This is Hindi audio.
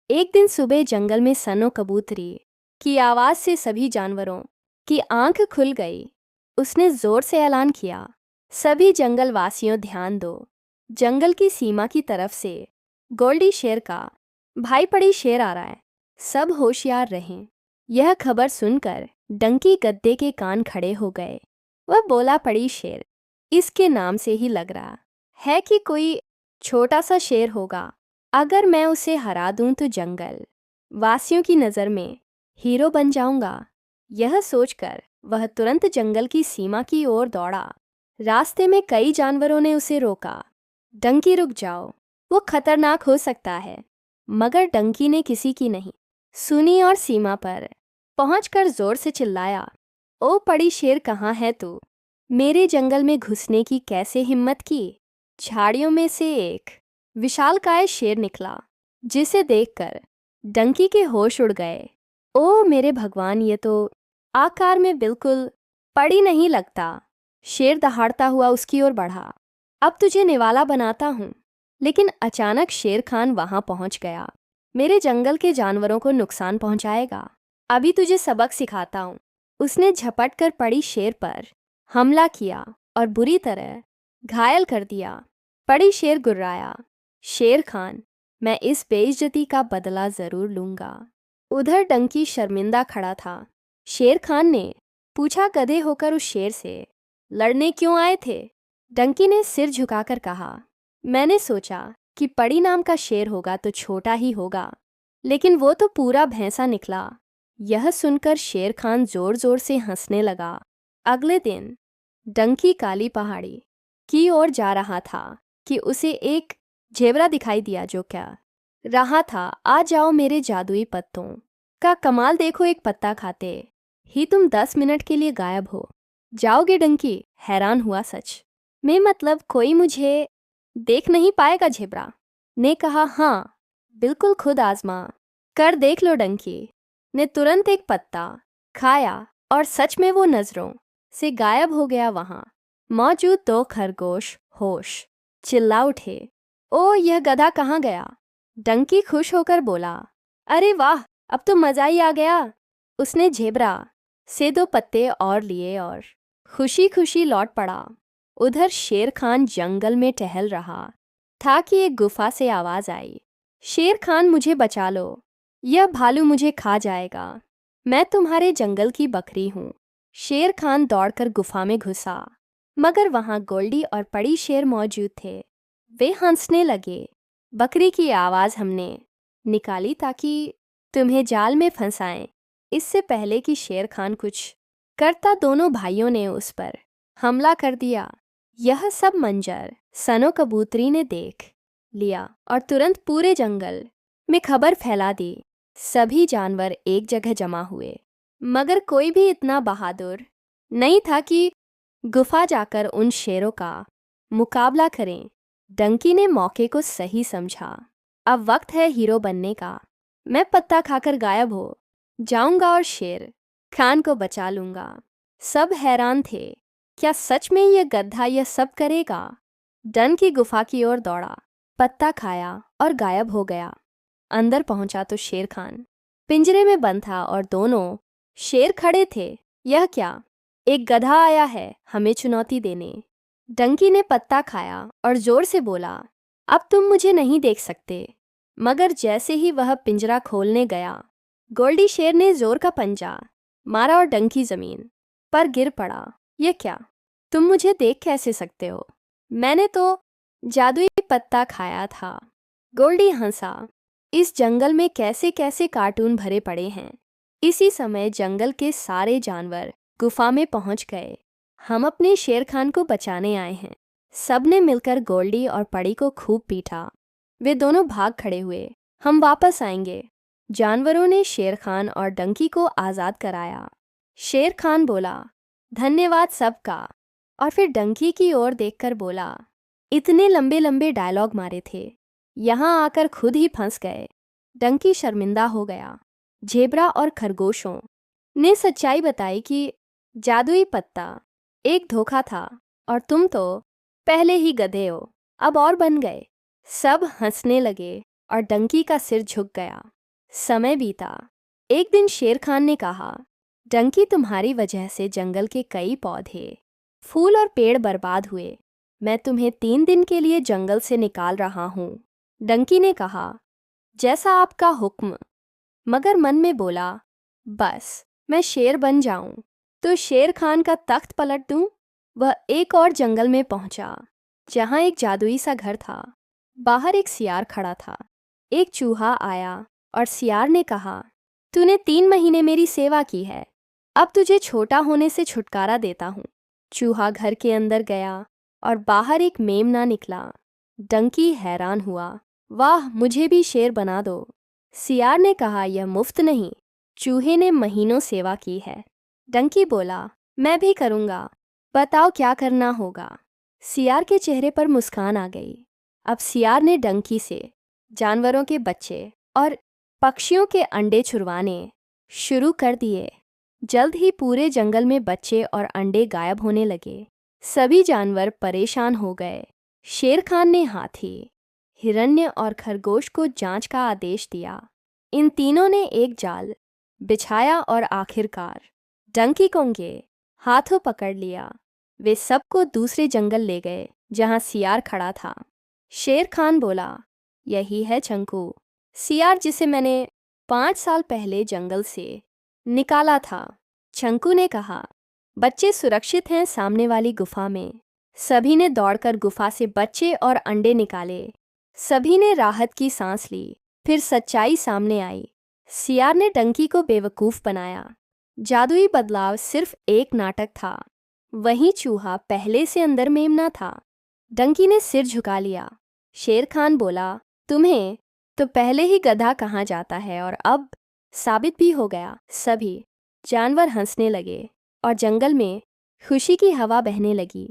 एक दिन सुबह जंगल में सनो कबूतरी की आवाज से सभी जानवरों की आंख खुल गई। उसने जोर से ऐलान किया, सभी जंगल वासियों ध्यान दो। जंगल की सीमा की तरफ से गोल्डी शेर का भाई पड़ी शेर आ रहा है, सब होशियार रहें। यह खबर सुनकर डंकी गद्दे के कान खड़े हो गए। वह बोला, पड़ी शेर, इसके नाम से ही लग रहा है कि कोई छोटा सा शेर होगा। अगर मैं उसे हरा दूं तो जंगल वासियों की नज़र में हीरो बन जाऊंगा। यह सोचकर वह तुरंत जंगल की सीमा की ओर दौड़ा। रास्ते में कई जानवरों ने उसे रोका। डंकी, रुक जाओ, वो खतरनाक हो सकता है। मगर डंकी ने किसी की नहीं सुनी और सीमा पर पहुंचकर जोर से चिल्लाया, ओ पड़ी शेर, कहाँ है तू? मेरे जंगल में घुसने की कैसे हिम्मत की? झाड़ियों में से एक विशालकाय शेर निकला, जिसे देखकर डंकी के होश उड़ गए। ओ मेरे भगवान, ये तो आकार में बिल्कुल पड़ी नहीं लगता। शेर दहाड़ता हुआ उसकी ओर बढ़ा। अब तुझे निवाला बनाता हूँ। लेकिन अचानक शेर खान वहां पहुंच गया। मेरे जंगल के जानवरों को नुकसान पहुंचाएगा, अभी तुझे सबक सिखाता हूँ। उसने झपट कर पड़ी शेर पर हमला किया और बुरी तरह घायल कर दिया। पड़ी शेर गुर्राया, शेर खान, मैं इस बेइज्जती का बदला जरूर लूंगा। उधर डंकी शर्मिंदा खड़ा था। शेर खान ने पूछा, गधे होकर उस शेर से लड़ने क्यों आए थे? डंकी ने सिर झुकाकर कहा, मैंने सोचा कि पड़ी नाम का शेर होगा तो छोटा ही होगा, लेकिन वो तो पूरा भैंसा निकला। यह सुनकर शेर खान जोर जोर से हंसने लगा। अगले दिन डंकी काली पहाड़ी की ओर जा रहा था कि उसे एक जेबरा दिखाई दिया जो क्या रहा था, आ जाओ मेरे जादुई पत्तों का कमाल देखो, एक पत्ता खाते ही तुम 10 मिनट के लिए गायब हो जाओगे। डंकी हैरान हुआ, सच में? मतलब कोई मुझे देख नहीं पाएगा? जेबरा ने कहा, हाँ बिल्कुल, खुद आजमा कर देख लो। डंकी ने तुरंत एक पत्ता खाया और सच में वो नजरों से गायब हो गया। वहां मौजूद 2 खरगोश होश चिल्ला उठे, ओ यह गधा कहाँ गया? डंकी खुश होकर बोला, अरे वाह, अब तो मजा ही आ गया। उसने जेबरा से 2 पत्ते और लिए और खुशी खुशी लौट पड़ा। उधर शेर खान जंगल में टहल रहा था कि एक गुफा से आवाज आई, शेर खान मुझे बचा लो, यह भालू मुझे खा जाएगा। मैं तुम्हारे जंगल की बकरी हूँ। शेर खान दौड़कर गुफा में घुसा, मगर वहां गोल्डी और पड़ी शेर मौजूद थे। वे हंसने लगे, बकरी की आवाज हमने निकाली ताकि तुम्हें जाल में फंसाएं। इससे पहले कि शेर खान कुछ करता, दोनों भाइयों ने उस पर हमला कर दिया। यह सब मंजर सनो कबूतरी ने देख लिया और तुरंत पूरे जंगल में खबर फैला दी। सभी जानवर एक जगह जमा हुए, मगर कोई भी इतना बहादुर नहीं था कि गुफा जाकर उन शेरों का मुकाबला करें। डंकी ने मौके को सही समझा। अब वक्त है हीरो बनने का। मैं पत्ता खाकर गायब हो जाऊंगा और शेर खान को बचा लूंगा। सब हैरान थे, क्या सच में यह गधा यह सब करेगा? डन की गुफा की ओर दौड़ा, पत्ता खाया और गायब हो गया। अंदर पहुंचा तो शेर खान पिंजरे में बंद था और दोनों शेर खड़े थे। यह क्या, एक गधा आया है हमें चुनौती देने? डंकी ने पत्ता खाया और जोर से बोला, अब तुम मुझे नहीं देख सकते। मगर जैसे ही वह पिंजरा खोलने गया, गोल्डी शेर ने जोर का पंजा मारा और डंकी जमीन पर गिर पड़ा। यह क्या, तुम मुझे देख कैसे सकते हो? मैंने तो जादुई पत्ता खाया था। गोल्डी हंसा, इस जंगल में कैसे कैसे कार्टून भरे पड़े हैं। इसी समय जंगल के सारे जानवर गुफा में पहुंच गए। हम अपने शेर खान को बचाने आए हैं। सबने मिलकर गोल्डी और पड़ी को खूब पीटा। वे दोनों भाग खड़े हुए, हम वापस आएंगे। जानवरों ने शेर खान और डंकी को आज़ाद कराया। शेर खान बोला, धन्यवाद सबका, और फिर डंकी की ओर देखकर बोला, इतने लंबे लंबे डायलॉग मारे थे, यहाँ आकर खुद ही फंस गए। डंकी शर्मिंदा हो गया। जेबरा और खरगोशों ने सच्चाई बताई कि जादुई पत्ता एक धोखा था और तुम तो पहले ही गधे हो, अब और बन गए। सब हंसने लगे और डंकी का सिर झुक गया। समय बीता। एक दिन शेर खान ने कहा, डंकी, तुम्हारी वजह से जंगल के कई पौधे, फूल और पेड़ बर्बाद हुए। मैं तुम्हें 3 दिन के लिए जंगल से निकाल रहा हूँ। डंकी ने कहा, जैसा आपका हुक्म, मगर मन में बोला, बस मैं शेर बन जाऊं तो शेर खान का तख्त पलट दूं। वह एक और जंगल में पहुंचा, जहां एक जादुई सा घर था। बाहर एक सियार खड़ा था। एक चूहा आया और सियार ने कहा, तूने 3 महीने मेरी सेवा की है, अब तुझे छोटा होने से छुटकारा देता हूँ। चूहा घर के अंदर गया और बाहर एक मेमना निकला। डंकी हैरान हुआ, वाह, मुझे भी शेर बना दो। सियार ने कहा, यह मुफ्त नहीं, चूहे ने महीनों सेवा की है। डंकी बोला, मैं भी करूँगा, बताओ क्या करना होगा। सियार के चेहरे पर मुस्कान आ गई। अब सियार ने डंकी से जानवरों के बच्चे और पक्षियों के अंडे छुड़वाने शुरू कर दिए। जल्द ही पूरे जंगल में बच्चे और अंडे गायब होने लगे। सभी जानवर परेशान हो गए। शेर खान ने हाथी, हिरण्य और खरगोश को जांच का आदेश दिया। इन तीनों ने एक जाल बिछाया और आखिरकार डंकी को उनके हाथों पकड़ लिया। वे सबको दूसरे जंगल ले गए जहां सियार खड़ा था। शेर खान बोला, यही है चंकू, सियार जिसे मैंने 5 साल पहले जंगल से निकाला था। चंकू ने कहा, बच्चे सुरक्षित हैं सामने वाली गुफा में। सभी ने दौड़कर गुफा से बच्चे और अंडे निकाले। सभी ने राहत की सांस ली। फिर सच्चाई सामने आई। सियार ने डंकी को बेवकूफ़ बनाया। जादुई बदलाव सिर्फ एक नाटक था। वहीं चूहा पहले से अंदर मेमना था। डंकी ने सिर झुका लिया। शेर खान बोला, तुम्हें तो पहले ही गधा कहा जाता है और अब साबित भी हो गया। सभी जानवर हंसने लगे और जंगल में खुशी की हवा बहने लगी।